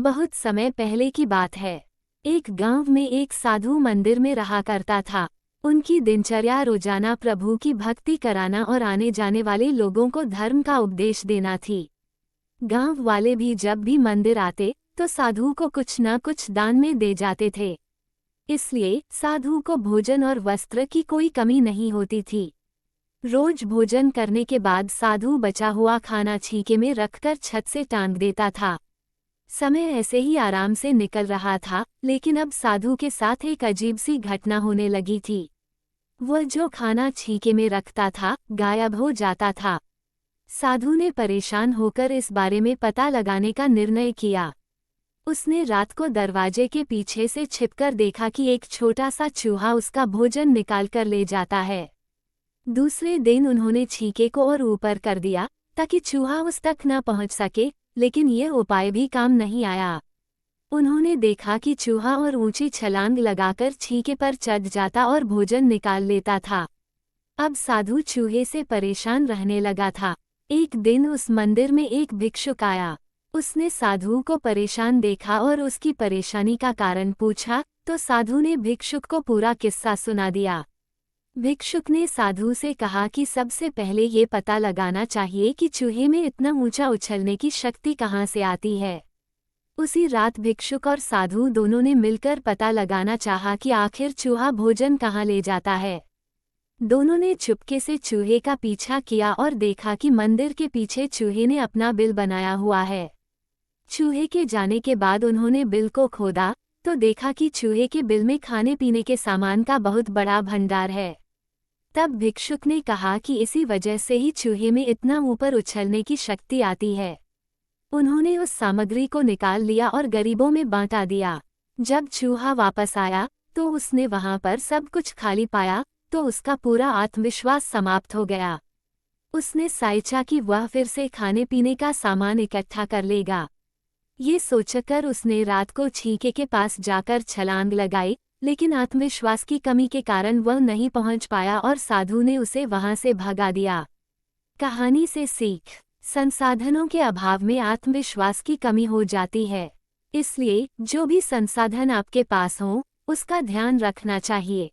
बहुत समय पहले की बात है। एक गांव में एक साधु मंदिर में रहा करता था। उनकी दिनचर्या रोजाना प्रभु की भक्ति कराना और आने जाने वाले लोगों को धर्म का उपदेश देना थी। गांव वाले भी जब भी मंदिर आते तो साधु को कुछ न कुछ दान में दे जाते थे। इसलिए साधु को भोजन और वस्त्र की कोई कमी नहीं होती थी। रोज भोजन करने के बाद साधु बचा हुआ खाना छीके में रखकर छत से टांग देता था। समय ऐसे ही आराम से निकल रहा था, लेकिन अब साधु के साथ एक अजीब सी घटना होने लगी थी। वह जो खाना छीके में रखता था गायब हो जाता था। साधु ने परेशान होकर इस बारे में पता लगाने का निर्णय किया। उसने रात को दरवाजे के पीछे से छिपकर देखा कि एक छोटा सा चूहा उसका भोजन निकाल कर ले जाता है। दूसरे दिन उन्होंने छीके को और ऊपर कर दिया ताकि चूहा उस तक न पहुंच सके, लेकिन यह उपाय भी काम नहीं आया। उन्होंने देखा कि चूहा और ऊंची छलांग लगाकर छीके पर चढ़ जाता और भोजन निकाल लेता था। अब साधु चूहे से परेशान रहने लगा था। एक दिन उस मंदिर में एक भिक्षुक आया। उसने साधु को परेशान देखा और उसकी परेशानी का कारण पूछा, तो साधु ने भिक्षुक को पूरा किस्सा सुना दिया। भिक्षुक ने साधु से कहा कि सबसे पहले ये पता लगाना चाहिए कि चूहे में इतना ऊंचा उछलने की शक्ति कहाँ से आती है। उसी रात भिक्षुक और साधु दोनों ने मिलकर पता लगाना चाहा कि आखिर चूहा भोजन कहाँ ले जाता है। दोनों ने चुपके से चूहे का पीछा किया और देखा कि मंदिर के पीछे चूहे ने अपना बिल बनाया हुआ है। चूहे के जाने के बाद उन्होंने बिल को खोदा तो देखा कि चूहे के बिल में खाने पीने के सामान का बहुत बड़ा भंडार है। तब भिक्षुक ने कहा कि इसी वजह से ही चूहे में इतना ऊपर उछलने की शक्ति आती है। उन्होंने उस सामग्री को निकाल लिया और गरीबों में बांटा दिया। जब चूहा वापस आया तो उसने वहां पर सब कुछ खाली पाया तो उसका पूरा आत्मविश्वास समाप्त हो गया। उसने सोचा कि वह फिर से खाने पीने का सामान इकट्ठा कर लेगा। ये सोचकर उसने रात को छीके के पास जाकर छलांग लगाई, लेकिन आत्मविश्वास की कमी के कारण वह नहीं पहुंच पाया और साधु ने उसे वहां से भगा दिया। कहानी से सीख: संसाधनों के अभाव में आत्मविश्वास की कमी हो जाती है। इसलिए जो भी संसाधन आपके पास हो उसका ध्यान रखना चाहिए।